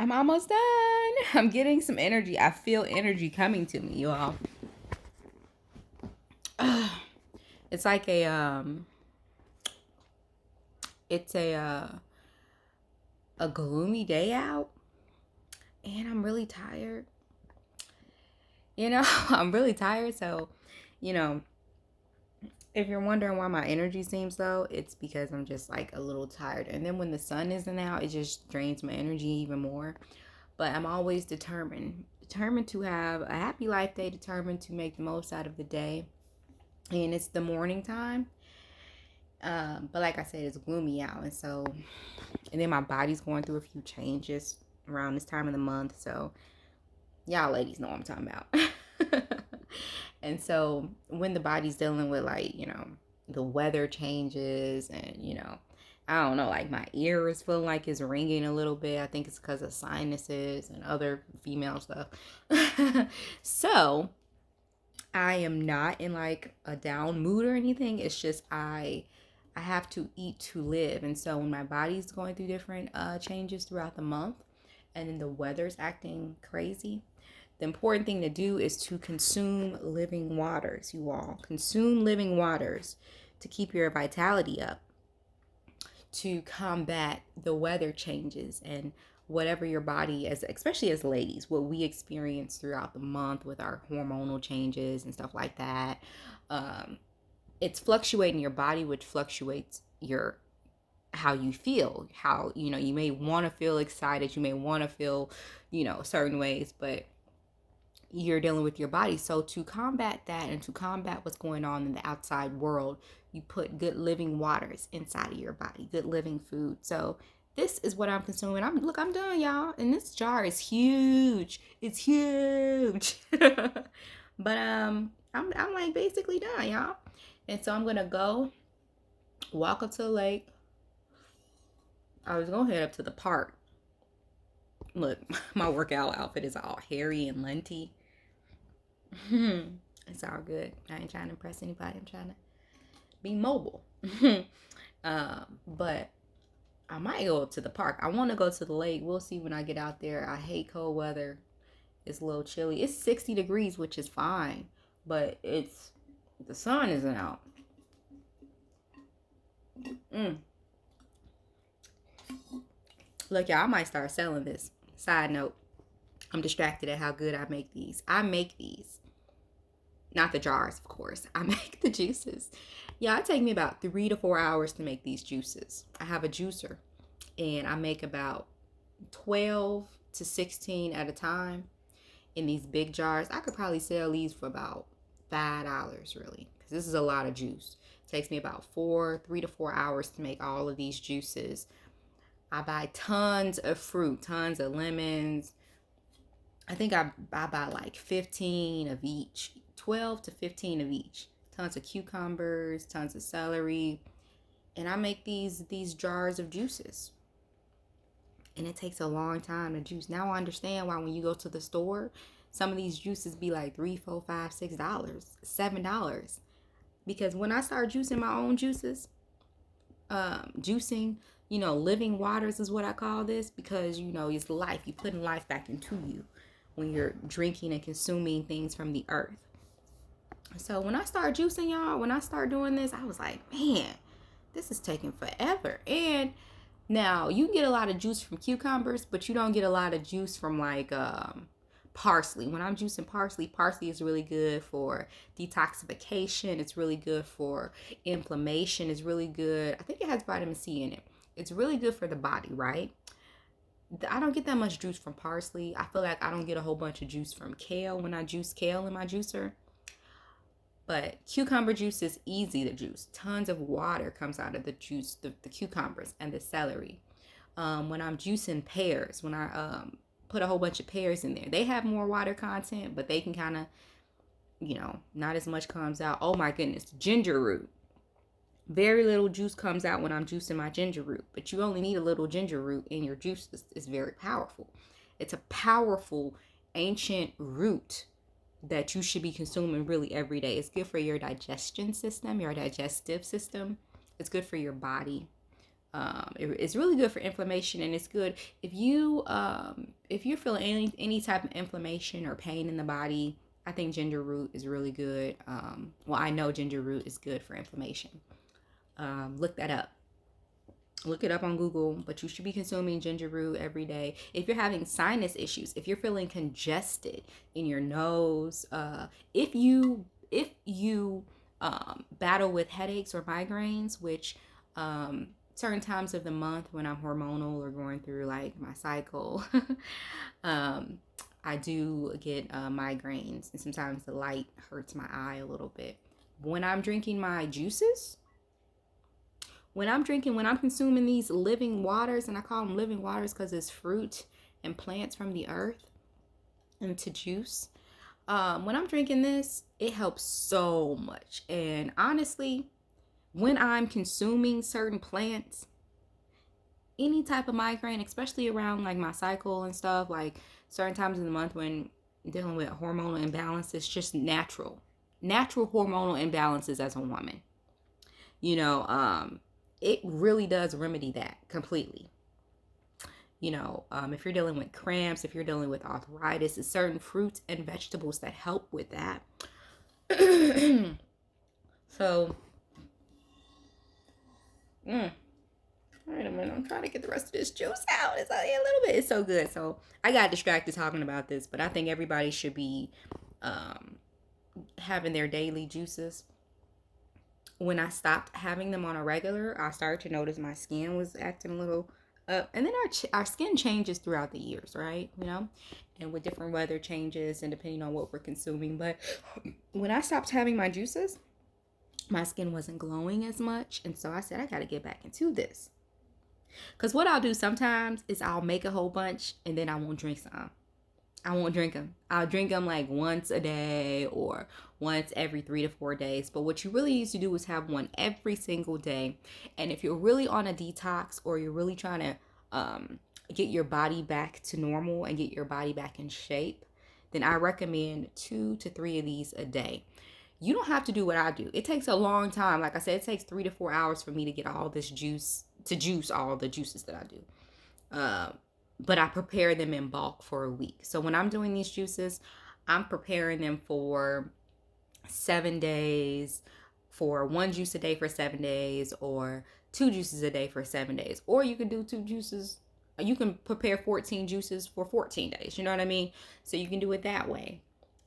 I'm almost done. I'm getting some energy. I feel energy coming to me, you all. It's like a gloomy day out, and I'm really tired. I'm really tired. So, you know, if you're wondering why my energy seems low, it's because I'm just like a little tired. And then when the sun isn't out, it just drains my energy even more. But I'm always determined to have a happy life day, determined to make the most out of the day. And it's the morning time. But like I said, it's gloomy out. And then my body's going through a few changes around this time of the month. So y'all ladies know what I'm talking about. And so when the body's dealing with the weather changes and, I don't know, like my ear is feeling like it's ringing a little bit. I think it's because of sinuses and other female stuff. So I am not in like a down mood or anything. It's just I have to eat to live. And so when my body's going through different changes throughout the month and then the weather's acting crazy, the important thing to do is to consume living waters, you all. Consume living waters to keep your vitality up, to combat the weather changes and whatever your body, especially as ladies, what we experience throughout the month with our hormonal changes and stuff like that. It's fluctuating your body, which fluctuates your how you feel. How you may want to feel excited, you may want to feel certain ways, but you're dealing with your body. So to combat that and to combat what's going on in the outside world, you put good living waters inside of your body, good living food. So this is what I'm consuming. I'm done, y'all. And this jar is huge. It's huge. But I'm like basically done, y'all. And so I'm gonna go walk up to the lake. I was gonna head up to the park. Look, my workout outfit is all hairy and linty. It's all good. I ain't trying to impress anybody. I'm trying to be mobile. But I might go up to the park. I want to go to the lake. We'll see when I get out there. I hate cold weather. It's a little chilly. It's 60 degrees, which is fine, but the sun isn't out. Look, y'all, I might start selling this. Side note, I'm distracted at how good I make these. I make these. Not the jars, of course. I make the juices. Yeah, it take me about 3 to 4 hours to make these juices. I have a juicer, and I make about 12 to 16 at a time in these big jars. I could probably sell these for about $5, really, because this is a lot of juice. It takes me about 3 to 4 hours to make all of these juices. I buy tons of fruit, tons of lemons. I think I buy like 15 of each, 12 to 15 of each. Tons of cucumbers, tons of celery. And I make these jars of juices. And it takes a long time to juice. Now I understand why when you go to the store, some of these juices be like $3, $4, $5, $6, $7. Because when I start juicing my own juices, juicing, living waters is what I call this, because it's life. You're putting life back into you when you're drinking and consuming things from the earth. So when I start juicing, y'all, when I start doing this, I was like, man, this is taking forever. And now you can get a lot of juice from cucumbers, but you don't get a lot of juice from like parsley. When I'm juicing parsley is really good for detoxification. It's really good for inflammation. It's really good. I think it has vitamin C in it. It's really good for the body, right? I don't get that much juice from parsley. I feel like I don't get a whole bunch of juice from kale when I juice kale in my juicer. But cucumber juice is easy to juice. Tons of water comes out of the juice, the cucumbers and the celery. When I'm juicing pears, when I put a whole bunch of pears in there, they have more water content, but they can kind of, not as much comes out. Oh my goodness, ginger root. Very little juice comes out when I'm juicing my ginger root, but you only need a little ginger root in your juice. It's very powerful. It's a powerful ancient root that you should be consuming really every day. It's good for your digestion system, your digestive system. It's good for your body. It's really good for inflammation, and it's good if you're feeling any type of inflammation or pain in the body. I think ginger root is really good. Well, I know ginger root is good for inflammation. Look that up. Look it up on Google, but you should be consuming ginger root every day. If you're having sinus issues, if you're feeling congested in your nose, if you battle with headaches or migraines, which certain times of the month when I'm hormonal or going through like my cycle, I do get migraines, and sometimes the light hurts my eye a little bit. When I'm drinking my juices, when I'm consuming these living waters, and I call them living waters because it's fruit and plants from the earth into juice. When I'm drinking this, it helps so much. And honestly, when I'm consuming certain plants, any type of migraine, especially around like my cycle and stuff, like certain times in the month when dealing with hormonal imbalances, just natural hormonal imbalances as a woman, it really does remedy that completely. If you're dealing with cramps, if you're dealing with arthritis, it's certain fruits and vegetables that help with that. So, wait a minute, I'm trying to get the rest of this juice out. It's only a little bit. It's so good. So I got distracted talking about this, but I think everybody should be having their daily juices. When I stopped having them on a regular, I started to notice my skin was acting a little up. And then our skin changes throughout the years, right? And with different weather changes and depending on what we're consuming. But when I stopped having my juices, my skin wasn't glowing as much. And so I said, I got to get back into this. Because what I'll do sometimes is I'll make a whole bunch and then I won't drink some. I won't drink them. I'll drink them like once a day or once every 3 to 4 days. But what you really need to do is have one every single day. And if you're really on a detox or you're really trying to get your body back to normal and get your body back in shape, then I recommend 2 to 3 of these a day. You don't have to do what I do. It takes a long time. Like I said, it takes 3 to 4 hours for me to get all this juice, to juice all the juices that I do. But I prepare them in bulk for a week. So when I'm doing these juices, I'm preparing them for 7 days, for 1 juice a day for 7 days, or 2 juices a day for 7 days. Or you can do 2 juices. You can prepare 14 juices for 14 days. You know what I mean? So you can do it that way.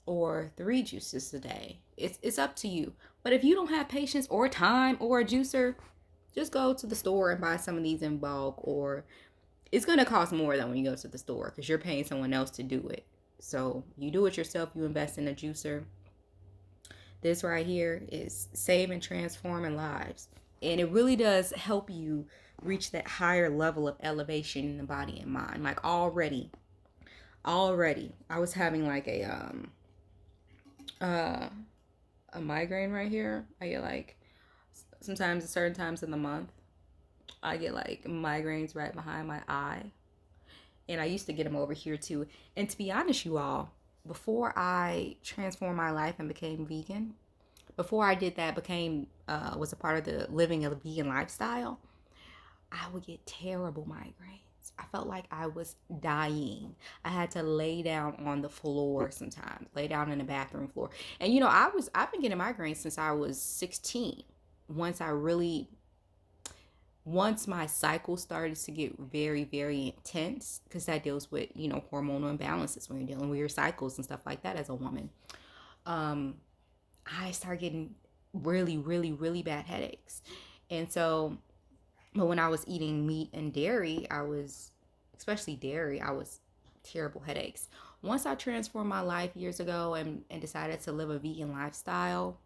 Or 3 juices a day. It's up to you. But if you don't have patience or time or a juicer, just go to the store and buy some of these in bulk, or it's going to cost more than when you go to the store because you're paying someone else to do it. So you do it yourself. You invest in a juicer. This right here is saving, transforming lives. And it really does help you reach that higher level of elevation in the body and mind. Like already, I was having like a migraine right here. I get like, sometimes at certain times in the month, I get like migraines right behind my eye. And I used to get them over here too. And to be honest, you all, before I transformed my life and became vegan, before I did that, was a part of the living a vegan lifestyle, I would get terrible migraines. I felt like I was dying. I had to lay down on the floor sometimes, lay down in the bathroom floor. And I've been getting migraines since I was 16. Once my cycle started to get very, very intense, because that deals with, hormonal imbalances when you're dealing with your cycles and stuff like that as a woman, I started getting really, really, really bad headaches. And so, but when I was eating meat and dairy, especially dairy, I was terrible headaches. Once I transformed my life years ago and decided to live a vegan lifestyle,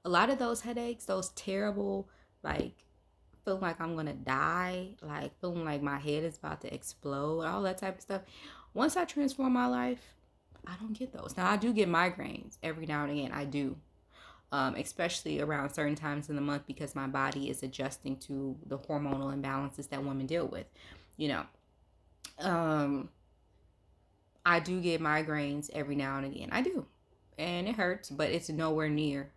a lot of those headaches, those terrible, like, feeling like I'm gonna die, like feeling like my head is about to explode, all that type of stuff. Once I transform my life, I don't get those. Now I do get migraines every now and again. I do, especially around certain times in the month because my body is adjusting to the hormonal imbalances that women deal with. I do get migraines every now and again. I do, and it hurts, but it's nowhere near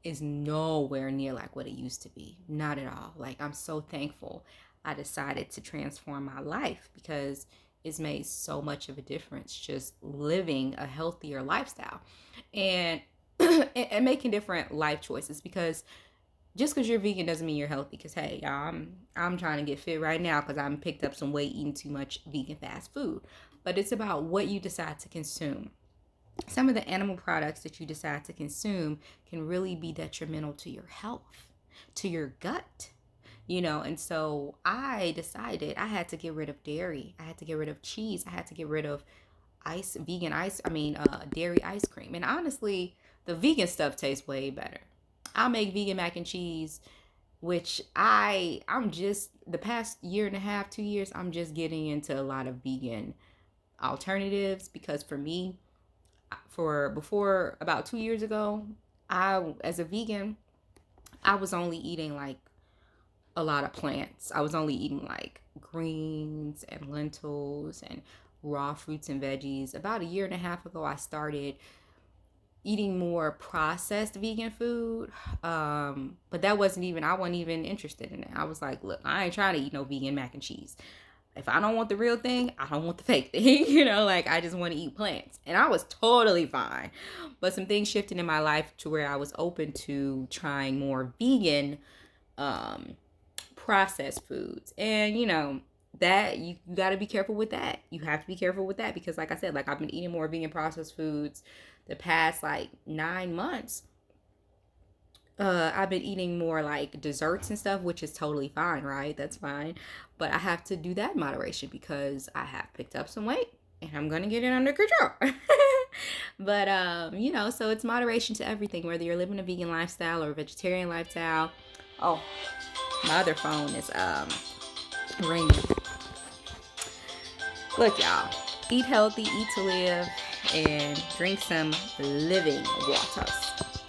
like what it used to be. Not at all. Like, I'm so thankful. I decided to transform my life because it's made so much of a difference just living a healthier lifestyle and and making different life choices. Because just because you're vegan doesn't mean you're healthy. Because hey, y'all, I'm trying to get fit right now because I'm picked up some weight eating too much vegan fast food. But it's about what you decide to consume. Some of the animal products that you decide to consume can really be detrimental to your health, to your gut. And so I decided I had to get rid of dairy. I had to get rid of cheese. I had to get rid of vegan ice. Dairy ice cream. And honestly, the vegan stuff tastes way better. I'll make vegan mac and cheese, which I'm just the past year and a half, 2 years, I'm just getting into a lot of vegan alternatives. Because for me, for before about 2 years ago, as a vegan, I was only eating like a lot of plants. I was only eating like greens and lentils and raw fruits and veggies. About a year and a half ago, I started eating more processed vegan food. But I wasn't even interested in it. I was like, look, I ain't trying to eat no vegan mac and cheese. If I don't want the real thing, I don't want the fake thing. Like I just want to eat plants. And I was totally fine. But some things shifted in my life to where I was open to trying more vegan processed foods. And that you got to be careful with that. You have to be careful with that because like I said, like I've been eating more vegan processed foods the past like 9 months. I've been eating more like desserts and stuff, which is totally fine, right? That's fine. But I have to do that in moderation because I have picked up some weight and I'm going to get it under control. But, so it's moderation to everything, whether you're living a vegan lifestyle or a vegetarian lifestyle. Oh, my other phone is ringing. Look, y'all, eat healthy, eat to live, and drink some living waters.